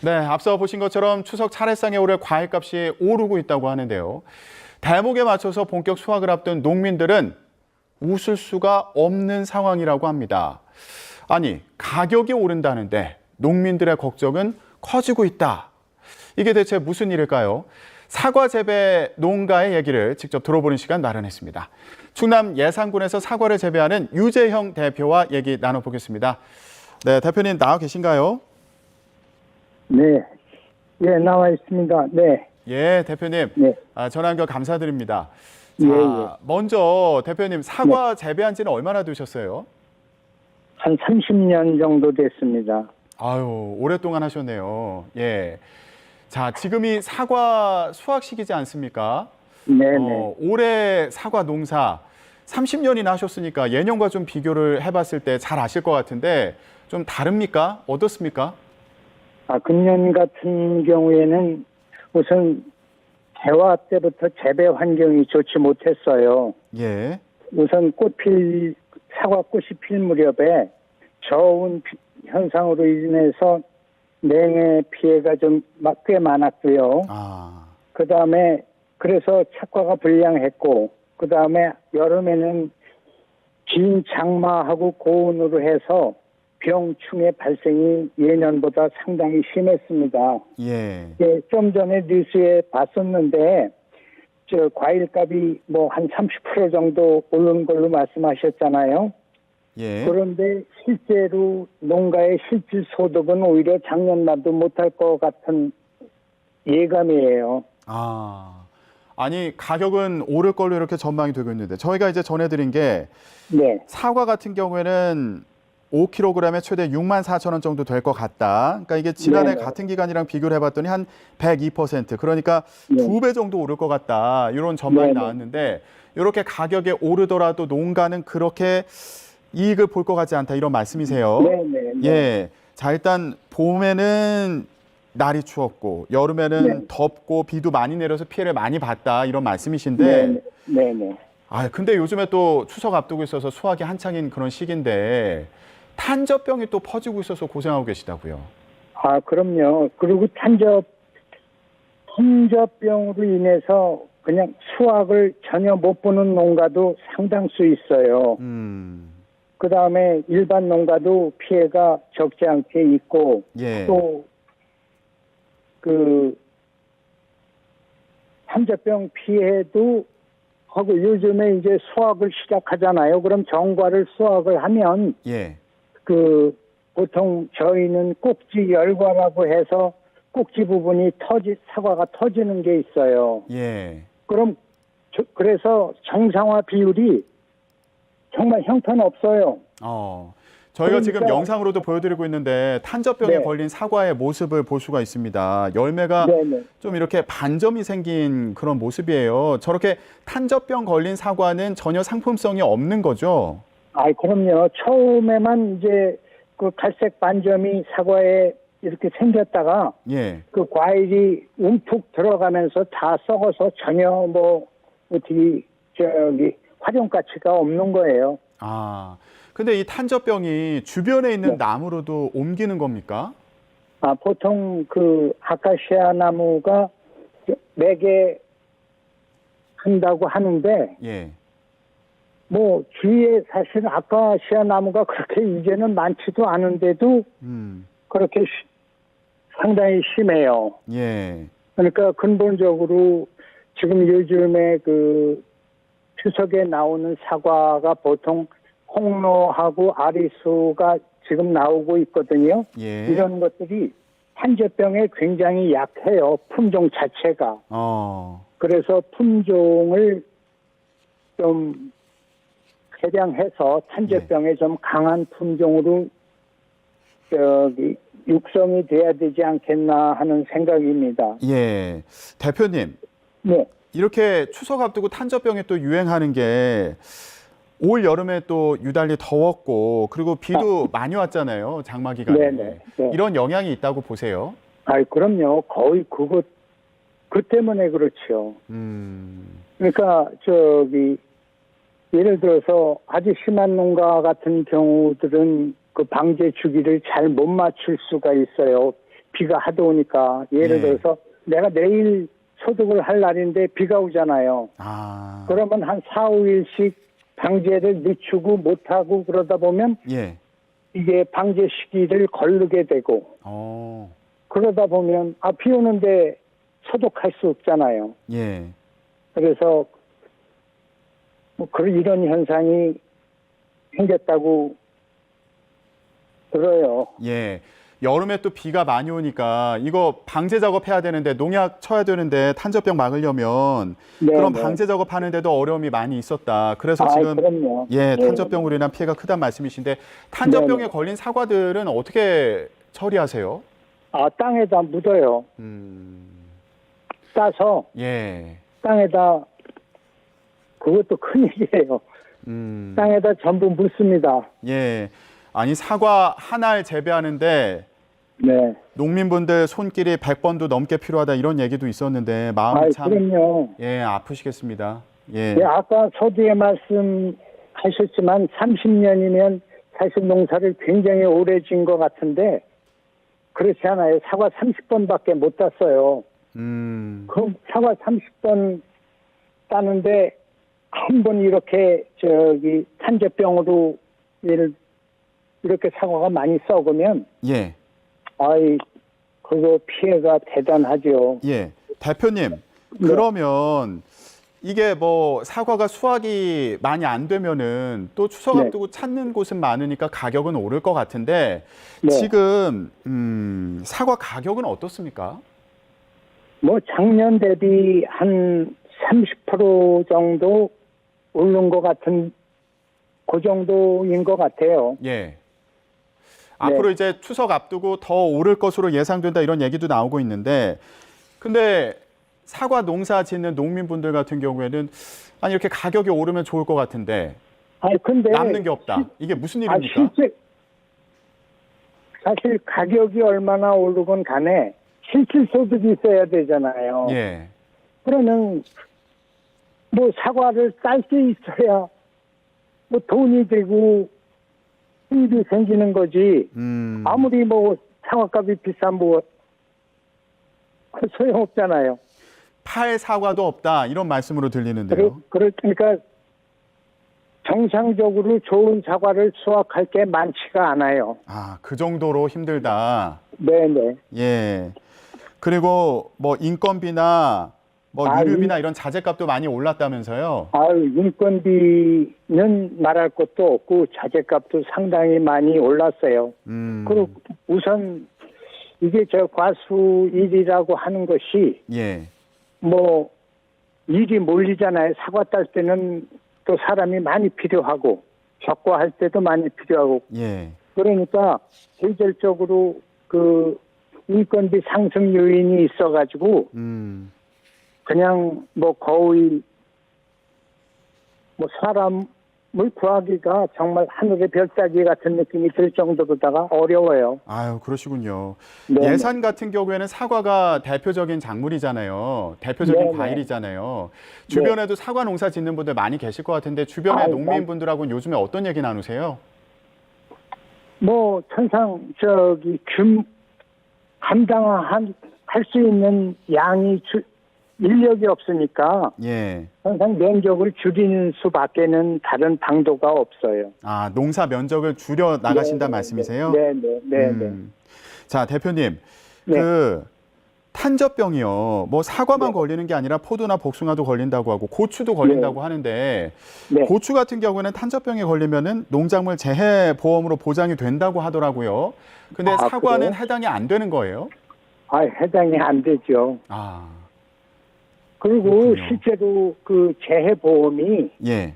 네, 앞서 보신 것처럼 추석 차례상에 오를 과일값이 오르고 있다고 하는데요. 대목에 맞춰서 본격 수확을 앞둔 농민들은 웃을 수가 없는 상황이라고 합니다. 아니, 가격이 오른다는데 농민들의 걱정은 커지고 있다. 이게 대체 무슨 일일까요? 사과 재배 농가의 얘기를 직접 들어보는 시간 마련했습니다. 충남 예산군에서 사과를 재배하는 유재형 대표와 얘기 나눠보겠습니다. 네, 대표님 나와 계신가요? 네, 예, 나와 있습니다. 네, 예, 대표님. 네, 전화 연결 감사드립니다. 예, 자, 예. 먼저 대표님 사과 재배한 지는 얼마나 되셨어요? 한 30년 정도 됐습니다. 아유, 오랫동안 하셨네요. 예. 자, 지금이 사과 수확 시기지 않습니까? 네, 네. 올해 사과 농사 30년이나 하셨으니까 예년과 좀 비교를 해봤을 때 잘 아실 것 같은데 좀 다릅니까? 어떻습니까? 금년 같은 경우에는 우선 개화 때부터 재배 환경이 좋지 못했어요. 예. 우선 사과꽃이 필 무렵에 저온 현상으로 인해서 냉해 피해가 좀 꽤 많았고요. 그 다음에 그래서 착과가 불량했고, 그 다음에 여름에는 긴 장마하고 고온으로 해서 병충해 발생이 예년보다 상당히 심했습니다. 예. 예, 좀 전에 뉴스에 봤었는데, 과일값이 뭐 한 30% 정도 오른 걸로 말씀하셨잖아요. 예. 그런데 실제로 농가의 실질 소득은 오히려 작년만도 못할 것 같은 예감이에요. 아니 가격은 오를 걸로 이렇게 전망이 되고 있는데 저희가 이제 전해드린 게 네, 사과 같은 경우에는 5kg에 최대 64,000원 정도 될 것 같다. 그러니까 이게 지난해 네네. 같은 기간이랑 비교를 해봤더니 한 102%. 그러니까 네. 2배 정도 오를 것 같다. 이런 전망이 네네. 나왔는데 이렇게 가격이 오르더라도 농가는 그렇게 이익을 볼 것 같지 않다. 이런 말씀이세요. 네네. 예. 자, 일단 봄에는 날이 추웠고 여름에는 네. 덥고 비도 많이 내려서 피해를 많이 봤다. 이런 말씀이신데 네네. 근데 요즘에 또 추석 앞두고 있어서 수확이 한창인 그런 시기인데 탄저병이 또 퍼지고 있어서 고생하고 계시다고요. 그럼요. 그리고 탄저병으로 인해서 그냥 수확을 전혀 못 보는 농가도 상당수 있어요. 그 다음에 일반 농가도 피해가 적지 않게 있고, 예. 또, 탄저병 피해도 하고 요즘에 이제 수확을 시작하잖아요. 그럼 정과를 수확을 하면, 예. 보통 저희는 꼭지 열과라고 해서 꼭지 부분이 사과가 터지는 게 있어요. 예. 그래서 정상화 비율이 정말 형편없어요. 저희가 지금 그러니까- 영상으로도 보여드리고 있는데 탄저병에 네. 걸린 사과의 모습을 볼 수가 있습니다. 열매가 네네. 좀 이렇게 반점이 생긴 그런 모습이에요. 저렇게 탄저병 걸린 사과는 전혀 상품성이 없는 거죠? 그럼요. 처음에만 이제 그 갈색 반점이 사과에 이렇게 생겼다가 예. 그 과일이 움푹 들어가면서 다 썩어서 전혀 활용 가치가 없는 거예요. 근데 이 탄저병이 주변에 있는 네. 나무로도 옮기는 겁니까? 보통 아카시아 나무가 매개 한다고 하는데, 예. 주위에 사실 아카시아 나무가 그렇게 이제는 많지도 않은데도 그렇게 상당히 심해요. 예. 그러니까 근본적으로 지금 요즘에 추석에 나오는 사과가 보통 홍로하고 아리수가 지금 나오고 있거든요. 예. 이런 것들이 탄저병에 굉장히 약해요. 품종 자체가. 그래서 품종을 좀 개량해서 탄저병에 좀 강한 품종으로 육성이 돼야 되지 않겠나 하는 생각입니다. 예. 대표님. 네. 이렇게 추석 앞두고 탄저병이 또 유행하는 게 올 여름에 또 유달리 더웠고 그리고 비도 많이 왔잖아요. 장마 기간에. 네네. 네. 이런 영향이 있다고 보세요? 그럼요. 거의 그 때문에 그렇죠. 그러니까 예를 들어서 아주 심한 농가 같은 경우들은 그 방제 주기를 잘 못 맞출 수가 있어요. 비가 하도 오니까 예를 네. 들어서 내가 내일 소득을 할 날인데 비가 오잖아요. 아, 그러면 한 4, 5일씩 방제를 늦추고 못하고 그러다 보면 예. 이게 방제 시기를 거르게 되고 어, 그러다 보면 비 오는데 소독할 수 없잖아요. 예. 그래서 뭐 그런 이런 현상이 생겼다고 들어요. 예. 여름에 또 비가 많이 오니까 이거 방제 작업해야 되는데 농약 쳐야 되는데 탄저병 막으려면 네, 그런 네. 방제 작업하는데도 어려움이 많이 있었다. 그래서 지금 그럼요. 예, 네. 탄저병으로 인한 피해가 크단 말씀이신데 탄저병에 네, 네. 걸린 사과들은 어떻게 처리하세요? 땅에다 묻어요. 따서 예. 땅에다 그것도 큰일이에요. 땅에다 전부 묻습니다. 예. 아니 사과 한 알 재배하는데 네. 농민분들 손길이 100번도 넘게 필요하다 이런 얘기도 있었는데 마음이 참 그럼요. 예, 아프시겠습니다. 예. 네, 아까 서두에 말씀하셨지만 30년이면 사실 농사를 굉장히 오래 지은 것 같은데 그렇지 않아요. 사과 30번밖에 못 땄어요. 그 사과 30번 따는데 한 번 이렇게 탄저병으로 이렇게 사과가 많이 썩으면 예. 그거 피해가 대단하죠. 예. 대표님, 그러면 이게 뭐 사과가 수확이 많이 안 되면은 또 추석 네. 앞두고 찾는 곳은 많으니까 가격은 오를 것 같은데 네. 지금 사과 가격은 어떻습니까? 뭐 작년 대비 한 30% 정도 오른 것 같은 그 정도인 것 같아요. 예. 앞으로 이제 추석 앞두고 더 오를 것으로 예상된다 이런 얘기도 나오고 있는데 근데 사과 농사 짓는 농민분들 같은 경우에는 아니 이렇게 가격이 오르면 좋을 것 같은데 근데 남는 게 없다. 이게 무슨 일입니까? 실제 사실 가격이 얼마나 오르건 간에 실질 소득이 있어야 되잖아요. 예. 그러면 뭐 사과를 딸 수 있어야 뭐 돈이 되고 수입이 생기는 거지. 아무리 뭐 사과값이 비싼 뭐 소용없잖아요. 팔 사과도 없다 이런 말씀으로 들리는데요. 그러니까 정상적으로 좋은 사과를 수확할 게 많지가 않아요. 그 정도로 힘들다. 네네. 예. 그리고 뭐 인건비나 뭐 유류비나 이런 자재값도 많이 올랐다면서요. 인건비는 말할 것도 없고 자재값도 상당히 많이 올랐어요. 그리고 우선 이게 과수 일이라고 하는 것이 예. 뭐 일이 몰리잖아요. 사과 딸 때는 또 사람이 많이 필요하고 적과할 때도 많이 필요하고 예. 그러니까 계절적으로 그 인건비 상승 요인이 있어가지고 그냥 뭐 거의 뭐 사람을 구하기가 정말 하늘의 별따기 같은 느낌이 들 정도로다가 어려워요. 그러시군요. 네. 예산 같은 경우에는 사과가 대표적인 작물이잖아요. 대표적인 네, 과일이잖아요. 주변에도 사과 농사 짓는 분들 많이 계실 것 같은데 주변의 농민분들하고는 요즘에 어떤 얘기 나누세요? 뭐 천상 감당할 수 있는 양이 인력이 없으니까 예. 항상 면적을 줄이는 수밖에는 다른 방도가 없어요. 농사 면적을 줄여 나가신다는 말씀이세요? 네. 자, 대표님. 네. 탄저병이요. 뭐 사과만 걸리는 게 아니라 포도나 복숭아도 걸린다고 하고 고추도 걸린다고 하는데 고추 같은 경우는 탄저병에 걸리면은 농작물 재해 보험으로 보장이 된다고 하더라고요. 근데 사과는 그래요? 해당이 안 되는 거예요? 해당이 안 되죠. 그리고 그렇군요. 실제로 그 재해보험이 예.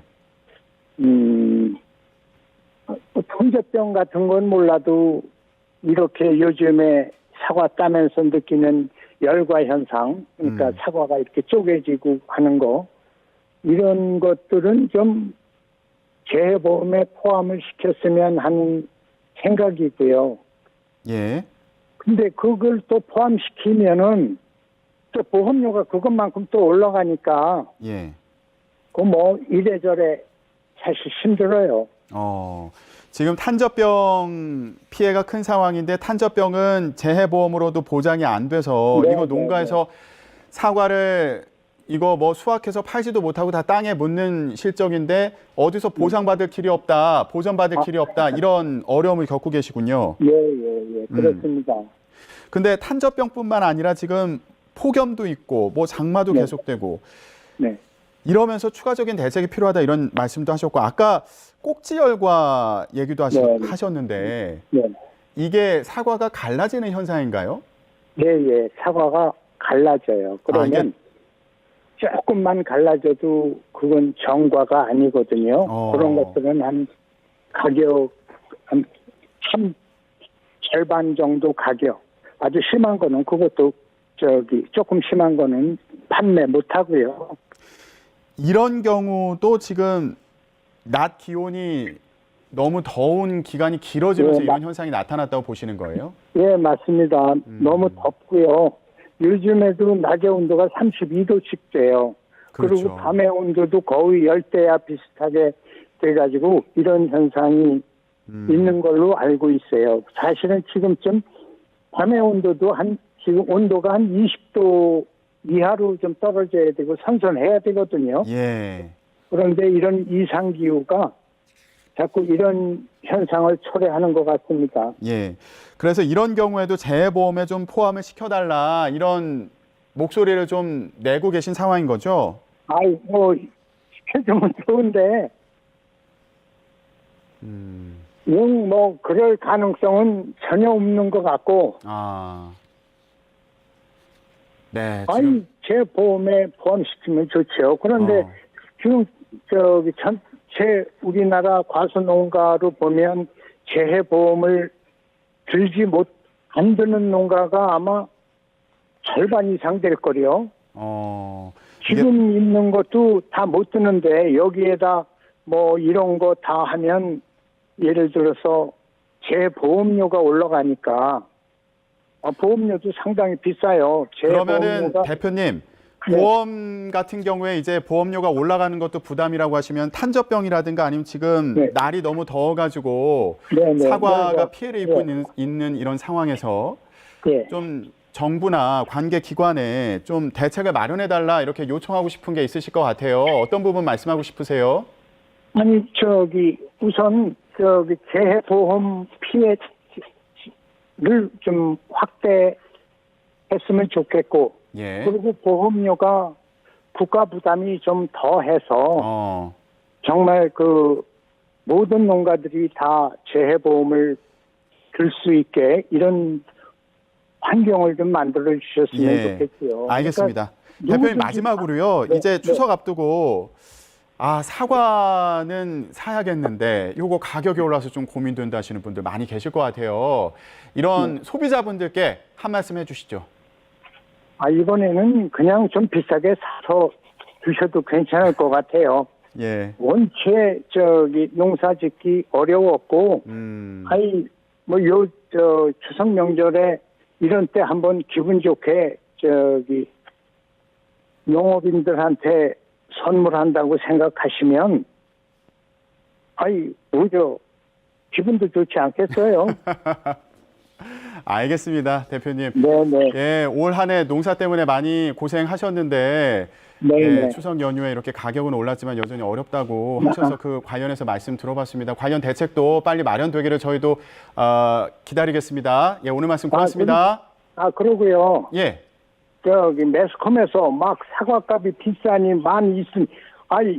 통제병 같은 건 몰라도 이렇게 요즘에 사과 따면서 느끼는 열과 현상, 그러니까 사과가 이렇게 쪼개지고 하는 거 이런 것들은 좀 재해보험에 포함을 시켰으면 하는 생각이고요. 예. 근데 그걸 또 포함시키면은 또 보험료가 그것만큼 또 올라가니까 예. 그 뭐 이래저래 사실 힘들어요. 지금 탄저병 피해가 큰 상황인데 탄저병은 재해보험으로도 보장이 안 돼서 네, 이거 네, 농가에서 사과를 이거 뭐 수확해서 팔지도 못하고 다 땅에 묻는 실정인데 어디서 보상받을 길이 없다, 보전받을 길이 없다 이런 어려움을 겪고 계시군요. 예, 그렇습니다. 근데 탄저병뿐만 아니라 지금 폭염도 있고 뭐 장마도 네. 계속되고 네. 이러면서 추가적인 대책이 필요하다 이런 말씀도 하셨고 아까 꼭지열과 얘기도 네. 하셨는데 네. 이게 사과가 갈라지는 현상인가요? 예, 사과가 갈라져요. 그러면 조금만 갈라져도 그건 정과가 아니거든요. 그런 것들은 한 가격, 한 절반 정도 가격. 아주 심한 거는 그것도 조금 심한 거는 판매 못 하고요. 이런 경우도 지금 낮 기온이 너무 더운 기간이 길어지면서 네, 이런 현상이 나타났다고 보시는 거예요? 예, 맞습니다. 너무 덥고요. 요즘에도 낮의 온도가 32도씩 돼요. 그렇죠. 그리고 밤의 온도도 거의 열대야 비슷하게 돼가지고 이런 현상이 있는 걸로 알고 있어요. 사실은 지금쯤 밤의 온도도 지금 온도가 한 20도 이하로 좀 떨어져야 되고 선선해야 되거든요. 예. 그런데 이런 이상기후가 자꾸 이런 현상을 초래하는 것 같습니다. 예. 그래서 이런 경우에도 재해보험에 좀 포함을 시켜달라 이런 목소리를 좀 내고 계신 상황인 거죠? 시켜주면 좋은데, 그럴 가능성은 전혀 없는 것 같고, 네. 지금 제 보험에 포함시키면 좋죠. 그런데 지금 전체 우리나라 과수농가로 보면 재해보험을 안 드는 농가가 아마 절반 이상 될 거요. 지금 있는 것도 다 못 드는데 여기에다 뭐 이런 거 다 하면 예를 들어서 재보험료가 올라가니까 보험료도 상당히 비싸요. 그러면은 대표님 보험 같은 경우에 이제 보험료가 올라가는 것도 부담이라고 하시면 탄저병이라든가 아니면 지금 날이 너무 더워가지고 사과가 피해를 입고 있는 이런 상황에서 좀 정부나 관계 기관에 좀 대책을 마련해달라 이렇게 요청하고 싶은 게 있으실 것 같아요. 어떤 부분 말씀하고 싶으세요? 아니 우선 재해보험 피해를 좀 확대했으면 좋겠고 그리고 보험료가 국가 부담이 좀 더해서 정말 모든 농가들이 다 재해보험을 들 수 있게 이런 환경을 좀 만들어 주셨으면 좋겠고요. 알겠습니다. 그러니까 대표님 마지막으로요. 이제 추석 앞두고 사과는 사야겠는데 요거 가격이 올라서 좀 고민된다 하시는 분들 많이 계실 것 같아요. 이런 소비자분들께 한 말씀 해주시죠. 이번에는 그냥 좀 비싸게 사서 드셔도 괜찮을 것 같아요. 원체 농사짓기 어려웠고, 추석 명절에 이런 때 한번 기분 좋게 농업인들한테 선물한다고 생각하시면, 기분도 좋지 않겠어요? 알겠습니다, 대표님. 네네. 올 한 해 농사 때문에 많이 고생하셨는데, 추석 연휴에 이렇게 가격은 올랐지만 여전히 어렵다고 하셔서 그 관련해서 말씀 들어봤습니다. 관련 대책도 빨리 마련되기를 저희도 기다리겠습니다. 오늘 말씀 고맙습니다. 그러고요. 매스컴에서 막 사과값이 비싸니 많이 있으니,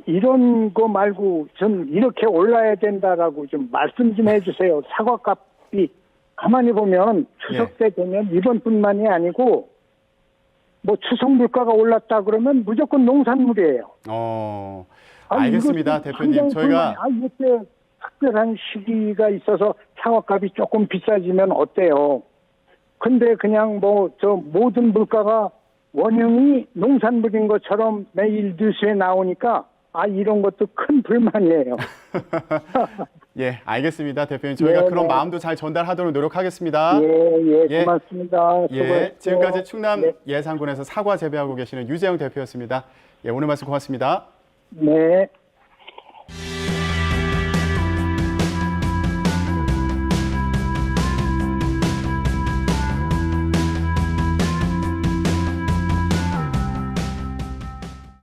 이런 거 말고 좀 이렇게 올라야 된다라고 좀 말씀 좀 해주세요. 사과값이 가만히 보면 추석 때 되면 이번뿐만이 아니고 뭐 추석 물가가 올랐다 그러면 무조건 농산물이에요. 알겠습니다, 대표님. 저희가 이렇게 특별한 시기가 있어서 사과값이 조금 비싸지면 어때요? 근데 그냥 모든 물가가 원흉이 농산물인 것처럼 매일 뉴스에 나오니까 이런 것도 큰 불만이에요. 알겠습니다, 대표님. 저희가 그런 마음도 잘 전달하도록 노력하겠습니다. 고맙습니다. 지금까지 충남 예산군에서 사과 재배하고 계시는 유재영 대표였습니다. 오늘 말씀 고맙습니다. 네.